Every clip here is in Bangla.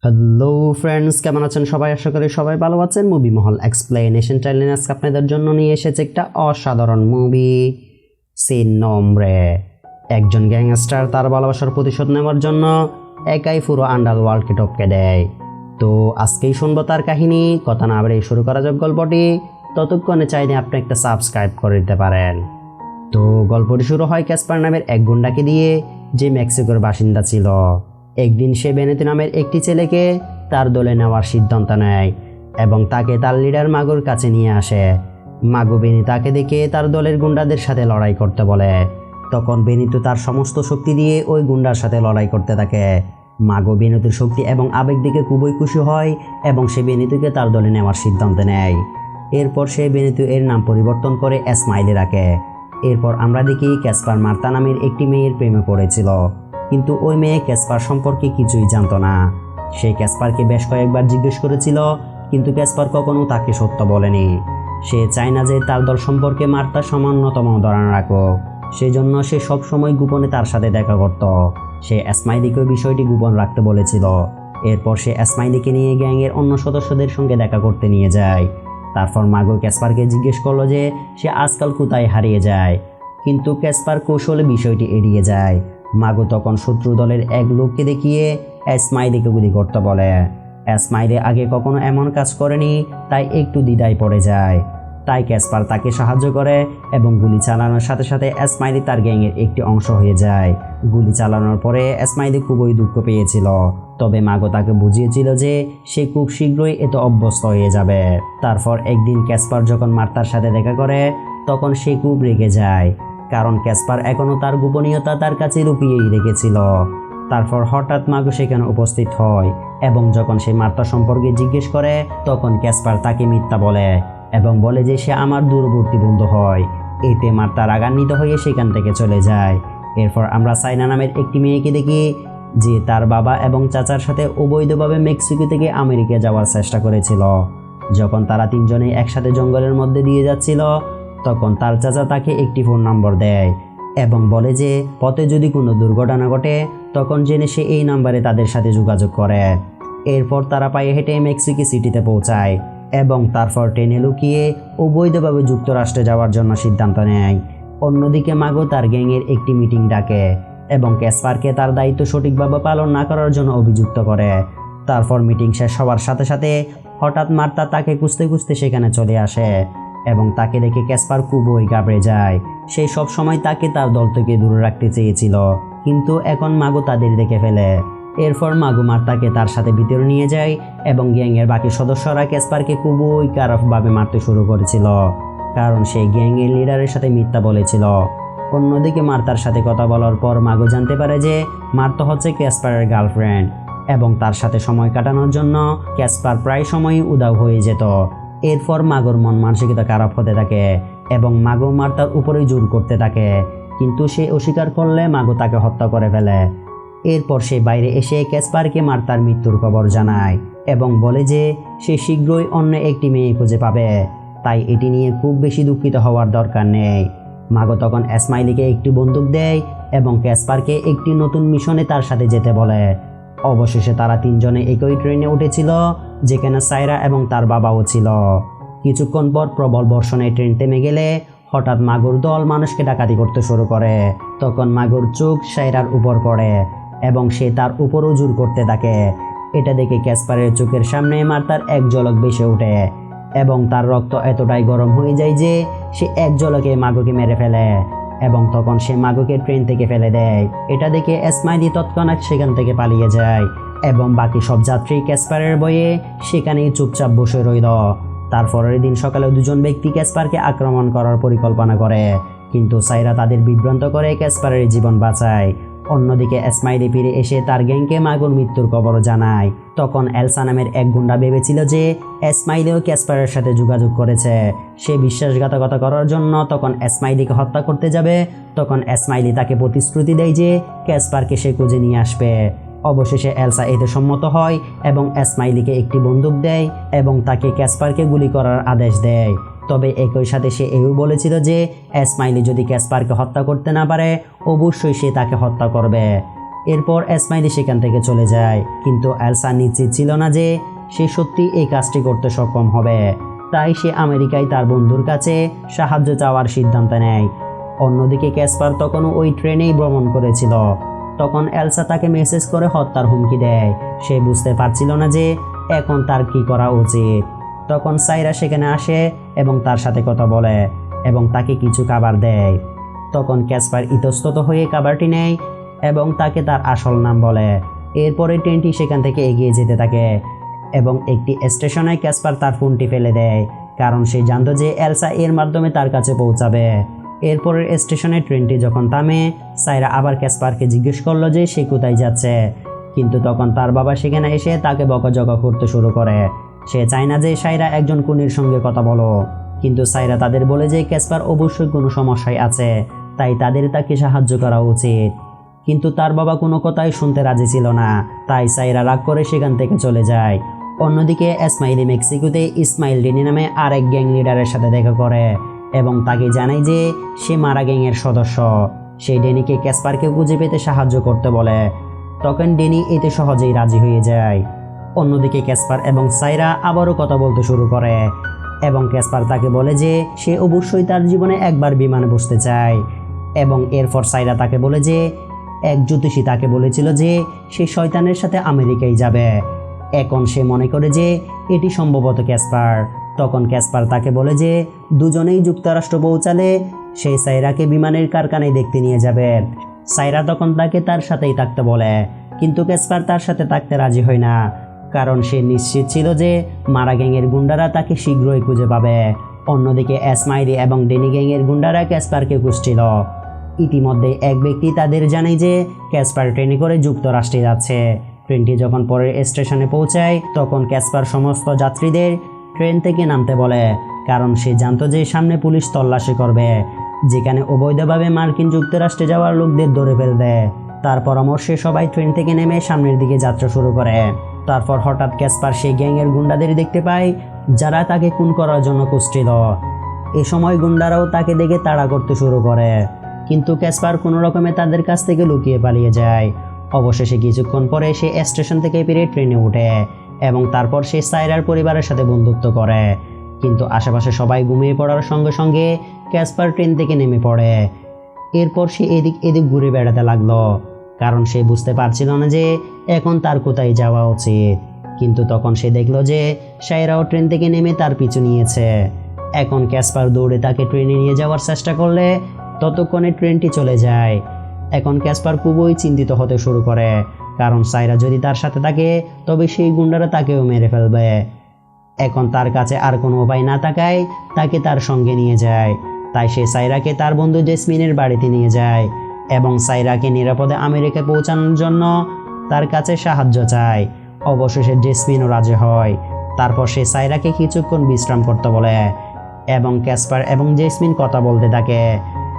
হ্যালো ফ্রেন্ডস, কেমন আছেন সবাই? আশা করি সবাই ভালো আছেন। মুভি মহল এক্সপ্লেনেশন চ্যানেলে আজকে আপনাদের জন্য নিয়ে এসেছে একটা অসাধারণ মুভি, সিন নম্বরে। একজন গ্যাংস্টার তার ভালোবাসার প্রতিশোধ নেওয়ার জন্য একাই পুরো আন্ডারওয়ার্ল্ডকে টপকে দেয়। তো আজকেই শুনবো তার কাহিনী। কথা না বাড়িয়ে শুরু করা যাক গল্পটি। ততক্ষণে চাইলে আপনি একটা সাবস্ক্রাইব করে দিতে পারেন। তো গল্পটি শুরু হয় ক্যাসপার নামের এক গুন্ডাকে দিয়ে, যে মেক্সিকোর বাসিন্দা ছিল। একদিন সে বেনেতে নামের একটি ছেলেকে তার দলে নেওয়ার সিদ্ধান্ত নেয় এবং তাকে তার লিডার মাগুর কাছে নিয়ে আসে। মাগু বেনিতাকে দেখে তার দলের গুন্ডাদের সাথে লড়াই করতে বলে। তখন বেনিতু তার সমস্ত শক্তি দিয়ে ওই গুন্ডার সাথে লড়াই করতে থাকে। মাগু বেনিতুর শক্তি এবং আবেগ দেখে খুবই খুশি হয় এবং সে বেনিতুকে তার দলে নেওয়ার সিদ্ধান্ত নেয়। এরপর সে বেনিতু এর নাম পরিবর্তন করে স্মাইলি রাখে। এরপর আমরা দেখি ক্যাসপার মার্তা নামের একটি মেয়ের প্রেমে পড়েছিল, কিন্তু ওই মেয়ে ক্যাসপার সম্পর্কে কিছুই জানতো না। সে ক্যাসপারকে বেশ কয়েকবার জিজ্ঞেস করেছিল, কিন্তু ক্যাসপার কখনো তাকে সত্য বলেনি। সে চায় না যে তার দল সম্পর্কে মার্তা সামান্যতম ধারণা রাখো, সেজন্য সে সবসময় গোপনে তার সাথে দেখা করত। সে স্মাইলিকে বিষয়টি গোপন রাখতে বলেছিল। এরপর সে স্মাইলিকে নিয়ে গ্যাংয়ের অন্য সদস্যদের সঙ্গে দেখা করতে নিয়ে যায়। তারপর মাগো ক্যাসপারকে জিজ্ঞেস করলো যে সে আজকাল কোথায় হারিয়ে যায়, কিন্তু ক্যাসপার কৌশলে বিষয়টি এড়িয়ে যায়। মাগো তখন শত্রু দলের এক লোককে দেখিয়ে স্মাইলিকে গুলি করতে বলে। স্মাইলি আগে কখনো এমন কাজ করেনি, তাই একটু দ্বিধায় পড়ে যায়। তাই ক্যাসপার তাকে সাহায্য করে এবং গুলি চালানোর সাথে সাথে স্মাইলি তার গ্যাংয়ের একটি অংশ হয়ে যায়। গুলি চালানোর পরে স্মাইলি খুবই দুঃখ পেয়েছিল, তবে মাগো তাকে বুঝিয়েছিল যে সে খুব শীঘ্রই এত অভ্যস্ত হয়ে যাবে। তারপর একদিন ক্যাসপার যখন মার্তার সাথে দেখা করে, তখন সে খুব রেগে যায়, কারণ ক্যাসপার এখনও তার গোপনীয়তা তার কাছে লুকিয়েই রেখেছিল। তারপর হঠাৎ মাগো সেখানে উপস্থিত হয় এবং যখন সে মার্তা সম্পর্কে জিজ্ঞেস করে, তখন ক্যাসপার তাকে মিথ্যা বলে এবং বলে যে সে আমার দূরবর্তী বন্ধু হয়। এতে মার্তা রাগান্বিত হয়ে সেখান থেকে চলে যায়। এরপর আমরা সাইনা নামের একটি মেয়েকে দেখি, যে তার বাবা এবং চাচার সাথে অবৈধভাবে মেক্সিকো থেকে আমেরিকা যাওয়ার চেষ্টা করেছিল। যখন তারা তিনজনেই একসাথে জঙ্গলের মধ্যে দিয়ে যাচ্ছিল, তখন তার চাচা তাকে একটি ফোন নম্বর দেয় এবং বলে যে পথে যদি কোনো দুর্ঘটনা ঘটে, তখন জেনে সে এই নাম্বারে তাদের সাথে যোগাযোগ করে। এরপর তারা পায়ে হেঁটে মেক্সিকো সিটিতে পৌঁছায় এবং তারপর ট্রেনে লুকিয়ে অবৈধভাবে যুক্তরাষ্ট্রে যাওয়ার জন্য সিদ্ধান্ত নেয়। অন্যদিকে মাগো তার গ্যাংয়ের একটি মিটিং ডাকে এবং ক্যাসপারকে তার দায়িত্ব সঠিকভাবে পালন না করার জন্য অভিযুক্ত করে। তারপর মিটিং শেষ হওয়ার সাথে সাথে হঠাৎ মার্তা তাকে খুঁজতে খুঁজতে সেখানে চলে আসে এবং তাকে দেখে ক্যাসপার খুবই ঘাবড়ে যায়। সে সব সময় তাকে তার দল থেকে দূরে রাখতে চেয়েছিল, কিন্তু এখন মাগো তাদের দেখে ফেলে। এরপর মাগো মার্তাকে তার সাথে ভিতরে নিয়ে যায় এবং গ্যাংয়ের বাকি সদস্যরা ক্যাসপারকে খুবই খারাপভাবে মারতে শুরু করেছিল, কারণ সে গ্যাংয়ের লিডারের সাথে মিথ্যা বলেছিল। অন্যদিকে মার্তার সাথে কথা বলার পর মাগো জানতে পারে যে মার্তা হচ্ছে ক্যাসপারের গার্লফ্রেন্ড এবং তার সাথে সময় কাটানোর জন্য ক্যাসপার প্রায় সময়ই উধাও হয়ে যেত। এরপর মাগোর মন মানসিকতা খারাপ হতে থাকে এবং মাগো মার্তার উপরেই জোর করতে থাকে, কিন্তু সে অস্বীকার করলে মাগো তাকে হত্যা করে ফেলে। এরপর সে বাইরে এসে ক্যাসপারকে মার্তার মৃত্যুর খবর জানায় এবং বলে যে সে শীঘ্রই অন্য একটি মেয়ে খুঁজে পাবে, তাই এটি নিয়ে খুব বেশি দুঃখিত হওয়ার দরকার নেই। মাগো তখন স্মাইলিকে একটি বন্দুক দেয় এবং ক্যাসপারকে একটি নতুন মিশনে তার সাথে যেতে বলে। অবশেষে তারা তিনজনে একই ট্রেনে উঠেছিল, যেখানে সাইরা এবং তার বাবাও ছিল। কিছুক্ষণ পর প্রবল বর্ষণে ট্রেন থেমে গেলে হঠাৎ মাগুর দল মানুষকে ডাকাতি করতে শুরু করে। তখন মাগুর চোখ সাইরার উপর পড়ে এবং সে তার উপরও জোর করতে থাকে। এটা দেখে ক্যাসপারের চোখের সামনে মার্তার এক ঝলক ভেসে ওঠে এবং তার রক্ত এতটাই গরম হয়ে যায় যে সে এক ঝলকে মাগুকে মেরে ফেলে এবং তখন সে মাগুকে ট্রেন থেকে ফেলে দেয়। এটা দেখে স্মাইলি তৎক্ষণাৎ সেখান থেকে পালিয়ে যায় এবং বাকি সব যাত্রী ক্যাসপারের ভয়ে সেখানেই চুপচাপ বসে রইল। তারপরের দিন সকালে দুজন ব্যক্তি ক্যাসপারকে আক্রমণ করার পরিকল্পনা করে, কিন্তু সাইরা তাদের বিভ্রান্ত করে ক্যাসপারের জীবন বাঁচায়। অন্যদিকে স্মাইলি ফিরে এসে তার গ্যাংকে মাগুর মৃত্যুর খবর জানায়। তখন এলসা নামের এক গুন্ডা ভেবেছিল যে স্মাইলিও ক্যাসপারের সাথে যোগাযোগ করেছে। সে বিশ্বাসঘাতকতা করার জন্য তখন স্মাইলিকে হত্যা করতে যাবে। তখন স্মাইলি তাকে প্রতিশ্রুতি দেয় যে ক্যাসপারকে সে খুঁজে নিয়ে আসবে। অবশেষে এলসা এতে সম্মত হয় এবং স্মাইলিকে একটি বন্দুক দেয় এবং তাকে ক্যাসপারকে গুলি করার আদেশ দেয়। তবে একই সাথে সে এও বলেছিল যে স্মাইলি যদি ক্যাসপারকে হত্যা করতে না পারে, অবশ্যই সে তাকে হত্যা করবে। এরপর স্মাইলি সেখান থেকে চলে যায়, কিন্তু এলসা নিশ্চিত ছিল না যে সে সত্যি এই কাজটি করতে সক্ষম হবে। তাই সে আমেরিকায় তার বন্ধুর কাছে সাহায্য চাওয়ার সিদ্ধান্ত নেয়। অন্যদিকে ক্যাসপার তখনও ওই ট্রেনেই ভ্রমণ করেছিল। তখন এলসা তাকে মেসেজ করে হত্যার হুমকি দেয়। সে বুঝতে পারছিল না যে এখন তার কি করা উচিত। তখন সাইরা সেখানে আসে এবং তার সাথে কথা বলে এবং তাকে কিছু খাবার দেয়। তখন ক্যাসপার ইতস্তত হয়ে খাবারটি নেয় এবং তাকে তার আসল নাম বলে। এরপরে ট্রেনটি সেখান থেকে এগিয়ে যেতে থাকে এবং একটি স্টেশনে ক্যাসপার তার ফোনটি ফেলে দেয়, কারণ সে জানতো যে এলসা এর মাধ্যমে তার কাছে পৌঁছাবে। এরপরের স্টেশনে ট্রেনটি যখন থামে, সাইরা আবার ক্যাসপারকে জিজ্ঞেস করলো যে সে কোথায় যাচ্ছে, কিন্তু তখন তার বাবা সেখানে এসে তাকে বকাঝকা করতে শুরু করে। সে চায় না যে সাইরা একজন খুনির সঙ্গে কথা বলো, কিন্তু সাইরা তাদের বলে যে ক্যাসপার অবশ্যই কোনো সমস্যায় আছে, তাই তাদের তাকে সাহায্য করা উচিত। কিন্তু তার বাবা কোনো কথাই শুনতে রাজি ছিল না, তাই সাইরা রাগ করে সেখান থেকে চলে যায়। অন্যদিকে স্মাইলি মেক্সিকোতে ইসমাইল ডেনি নামে আরেক গ্যাং লিডারের সাথে দেখা করে এবং তাকে জানায় যে সে মারা গ্যাংয়ের সদস্য। সেই ডেনিকে ক্যাসপারকে খুঁজে পেতে সাহায্য করতে বলে। তখন ডেনি এতে সহজেই রাজি হয়ে যায়। অন্যদিকে ক্যাসপার এবং সাইরা আবারও কথা বলতে শুরু করে এবং ক্যাসপার তাকে বলে যে সে অবশ্যই তার জীবনে একবার বিমানে বসতে চায়। এবং এরপর সাইরা তাকে বলে যে এক জ্যোতিষী তাকে বলেছিল যে সে শয়তানের সাথে আমেরিকায় যাবে। এখন সে মনে করে যে এটি সম্ভবত ক্যাসপার। তখন ক্যাসপার তাকে বলে যে দুজনেই যুক্তরাষ্ট্র পৌঁছালে সে সাইরাকে বিমানের কারখানায় দেখতে নিয়ে যাবে। সাইরা তখন তাকে তার সাথেই থাকতে বলে, কিন্তু ক্যাসপার তার সাথে থাকতে রাজি হয় না, কারণ সে নিশ্চিত ছিল যে মারা গ্যাংয়ের গুন্ডারা তাকে শীঘ্রই খুঁজে পাবে। অন্যদিকে স্মাইলি এবং ডেনি গ্যাংয়ের গুন্ডারা ক্যাসপারকে খুঁজছিল। ইতিমধ্যে এক ব্যক্তি তাদের জানায় যে ক্যাসপার ট্রেনে করে যুক্তরাষ্ট্রে যাচ্ছে। ট্রেনটি যখন পরের স্টেশনে পৌঁছায়, তখন ক্যাসপার সমস্ত যাত্রীদের ট্রেন থেকে নামতে বলে, কারণ সে জানতো যে সামনে পুলিশ তল্লাশি করবে, যেখানে অবৈধভাবে মার্কিন যুক্তরাষ্ট্রে যাওয়ার লোকদের ধরে ফেলবে। তার পরামর্শে সবাই ট্রেন থেকে নেমে সামনের দিকে যাত্রা শুরু করে। তারপর হঠাৎ ক্যাসপার সেই গ্যাংয়ের গুন্ডাদের দেখতে পায়, যারা তাকে খুন করার জন্য খুঁজছিল। এ সময় গুন্ডারাও তাকে দেখে তাড়া করতে শুরু করে, কিন্তু ক্যাসপার কোনো রকমে তাদের কাছ থেকে লুকিয়ে পালিয়ে যায়। অবশেষে কিছুক্ষণ পরে সে স্টেশন থেকে ফিরে ট্রেনে ওঠে এবং তারপর সে সাইরার পরিবারের সাথে বন্ধুত্ব করে। কিন্তু আশেপাশে সবাই ঘুমিয়ে পড়ার সঙ্গে সঙ্গে ক্যাসপার ট্রেন থেকে নেমে পড়ে। এরপর সে এদিক ঘুরে বেড়াতে লাগলো, কারণ সে বুঝতে পারছিল না যে এখন তার কোথায় যাওয়া উচিত। কিন্তু তখন সে দেখলো যে সাইরাও ট্রেন থেকে নেমে তার পিছু নিয়েছে। এখন ক্যাসপার দৌড়ে তাকে ট্রেনে নিয়ে যাওয়ার চেষ্টা করলে ততক্ষণে ট্রেনটি চলে যায়। এখন ক্যাসপার খুবই চিন্তিত হতে শুরু করে, কারণ সাইরা যদি তার সাথে থাকে তবে সেই গুন্ডারা তাকেও মেরে ফেলবে। এখন তার কাছে আর কোনো উপায় না থাকায় তাকে তার সঙ্গে নিয়ে যায়। তাই সে সাইরাকে তার বন্ধু জেসমিনের বাড়িতে নিয়ে যায় এবং সাইরাকে নিরাপদে আমেরিকায় পৌঁছানোর জন্য তার কাছে সাহায্য চায়। অবশেষে জেসমিনও রাজি হয়। তারপর সে সাইরাকে কিছুক্ষণ বিশ্রাম করতে বলে এবং ক্যাসপার এবং জেসমিন কথা বলতে থাকে।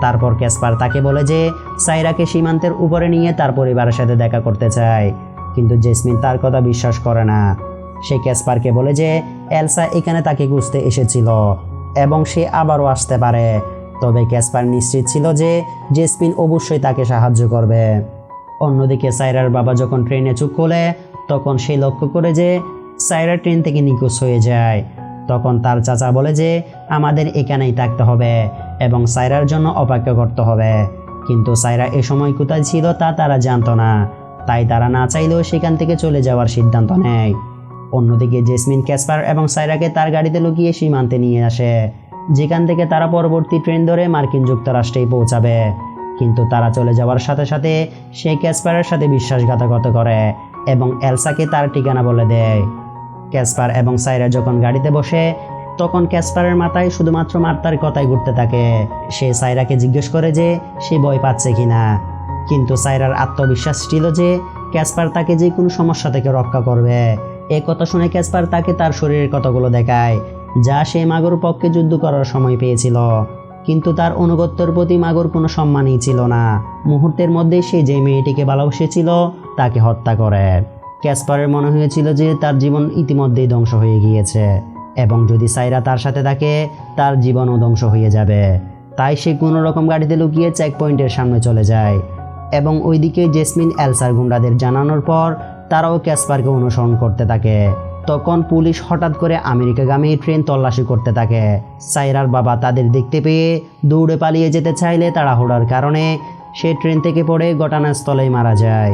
তারপর ক্যাসপার তাকে বলে যে সাইরাকে সীমান্তের উপরে নিয়ে তার পরিবারের সাথে দেখা করতে চায়, কিন্তু জেসমিন তার কথা বিশ্বাস করে না। সে ক্যাসপারকে বলে যে এলসা এখানে তাকে খুঁজতে এসেছিল এবং সে আবারও আসতে পারে। তবে ক্যাসপার নিশ্চিত ছিল যে জেসমিন অবশ্যই তাকে সাহায্য করবে। অন্যদিকে সাইরার বাবা যখন ট্রেনে চোখ খোলে, তখন সে লক্ষ্য করে যে সাইরা ট্রেন থেকে নিখোঁজ হয়ে যায়। তখন তার চাচা বলে যে আমাদের এখানেই থাকতে হবে এবং সাইরার জন্য অপেক্ষা করতে হবে। কিন্তু সাইরা এ সময় কোথায় ছিল তা তারা জানতো না, তাই তারা না চাইলেও সেখান থেকে চলে যাওয়ার সিদ্ধান্ত নেয়। অন্যদিকে জেসমিন ক্যাসপার এবং সাইরাকে তার গাড়িতে লুকিয়ে সীমান্তে নিয়ে আসে, যেখান থেকে তারা পরবর্তী ট্রেন ধরে মার্কিন যুক্তরাষ্ট্রেই পৌঁছাবে। কিন্তু তারা চলে যাওয়ার সাথে সাথে সে ক্যাসপারের সাথে বিশ্বাসঘাতকতা করে এবং এলসাকে তার ঠিকানা বলে দেয়। ক্যাসপার এবং সাইরা যখন গাড়িতে বসে, তখন ক্যাসপারের মাথায় শুধুমাত্র মার্তার কথাই ঘুরতে থাকে। সে সাইরাকে জিজ্ঞেস করে যে সে ভয় পাচ্ছে কিনা, কিন্তু সাইরার আত্মবিশ্বাস ছিল যে ক্যাসপার তাকে যে কোনো সমস্যা থেকে রক্ষা করবে। এ কথা শুনে ক্যাসপার তাকে তার শরীরের কথাগুলো দেখায়, যা সে মাগোর পক্ষে যুদ্ধ করার সময় পেয়েছিল। কিন্তু তার অনুগত্যের প্রতি মাগোর কোনো সম্মানই ছিল না। মুহূর্তের মধ্যে সে যে মেয়েটিকে ভালোবেসেছিল তাকে হত্যা করে। ক্যাসপারের মনে হয়েছিল যে তার জীবন ইতিমধ্যেই ধ্বংস হয়ে গিয়েছে এবং যদি সাইরা তার সাথে থাকে তার জীবনও ধ্বংস হয়ে যাবে। তাই সে কোনো রকম গাড়িতে লুকিয়ে চেক পয়েন্টের সামনে চলে যায়। এবং ওইদিকে জেসমিন এলসার গুন্ডাদের জানানোর পর তারাও ক্যাসপারকে অনুসরণ করতে থাকে। তখন পুলিশ হঠাৎ করে আমেরিকাগামী ট্রেন তল্লাশি করতে থাকে। সাইরার বাবা তাদের দেখতে পেয়ে দৌড়ে পালিয়ে যেতে চাইলে তাড়াহুড়ার কারণে সে ট্রেন থেকে পড়ে ঘটনাস্থলেই মারা যায়।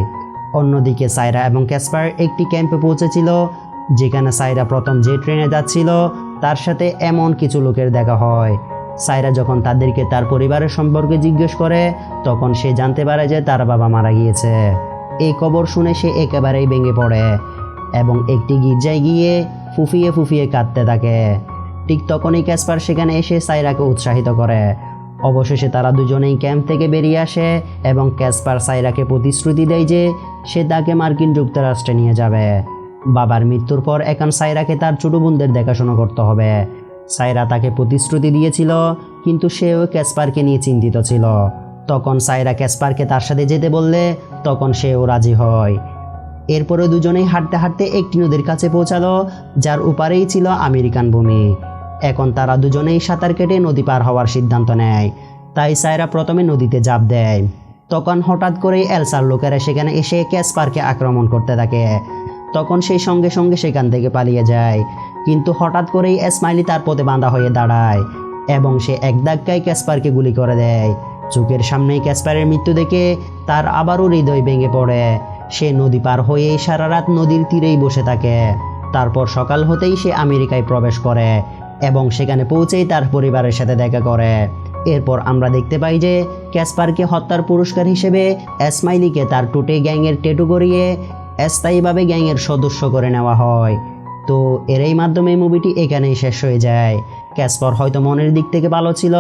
অন্যদিকে সাইরা এবং ক্যাসপার একটি ক্যাম্পে পৌঁছেছিল, যেখানে সাইরা প্রথম যে ট্রেনে যাচ্ছিল তার সাথে এমন কিছু লোকের দেখা হয়। সাইরা যখন তাদেরকে তার পরিবারের সম্পর্কে জিজ্ঞেস করে তখন সে জানতে পারে যে তার বাবা মারা গিয়েছে। এই খবর শুনে সে একেবারেই ভেঙে পড়ে এবং একটি গির্জায় গিয়ে ফুফিয়ে ফুফিয়ে কাঁদতে থাকে। ঠিক তখনই ক্যাসপার সেখানে এসে সাইরাকে উৎসাহিত করে। অবশেষে তারা দুজনেই ক্যাম্প থেকে বেরিয়ে আসে এবং ক্যাসপার সাইরাকে প্রতিশ্রুতি দেয় যে সে তাকে মার্কিন যুক্তরাষ্ট্রে নিয়ে যাবে। বাবার মৃত্যুর পর এখন সাইরাকে তার ছোট বোনদের দেখাশোনা করতে হবে। সাইরা তাকে প্রতিশ্রুতি দিয়েছিল, কিন্তু সেও ক্যাসপারকে নিয়ে চিন্তিত ছিল। তখন সাইরা ক্যাসপারকে তার সাথে যেতে বললে তখন সেও রাজি হয়। এরপরে দুজনেই হাঁটতে হাঁটতে একটি নদীর কাছে পৌঁছালো, যার উপারেই ছিল আমেরিকান ভূমি। এখন তারা দুজনেই সাঁতার কেটে নদী পার হওয়ার সিদ্ধান্ত নেয়। তাই সাইরা প্রথমে নদীতে ঝাঁপ দেয়। তখন হঠাৎ করেই এলসার লোকেরা সেখানে এসে ক্যাসপারকে আক্রমণ করতে থাকে। তখন সেই সঙ্গে সঙ্গে সেখান থেকে পালিয়ে যায়, কিন্তু হঠাৎ করেই স্মাইলি তার পথে বাঁধা হয়ে দাঁড়ায় এবং সে এক ধাক্কায় ক্যাসপারকে গুলি করে দেয়। চোখের সামনেই ক্যাসপারের মৃত্যু দেখে তার আবারও হৃদয় ভেঙে পড়ে। সে নদী পার হয়ে সারা রাত নদীর তীরেই বসে থাকে। তারপর সকাল হতেই সে আমেরিকায় প্রবেশ করে এবং সেখানে পৌঁছেই তার পরিবারের সাথে দেখা করে। এরপর আমরা দেখতে পাই যে ক্যাসপারকে হত্যার পুরস্কার হিসেবে স্মাইলিকে তার টুটে গ্যাংয়ের ট্যাটু করিয়ে স্থায়ীভাবে গ্যাংয়ের সদস্য করে নেওয়া হয়। তো এরই মাধ্যমে মুভিটি এখানেই শেষ হয়ে যায়। ক্যাসপার হয়তো মনের দিক থেকে ভালো ছিল,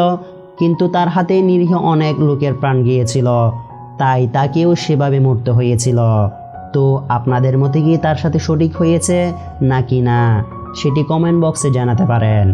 কিন্তু তার হাতে নিরীহ অনেক লোকের প্রাণ গিয়েছিল, তাই তাকেও সেভাবে মরতে হয়েছিল। তো আপনাদের মতে কি তার সাথে সঠিক হয়েছে নাকি না, সেটি কমেন্ট বক্সে জানাতে পারেন।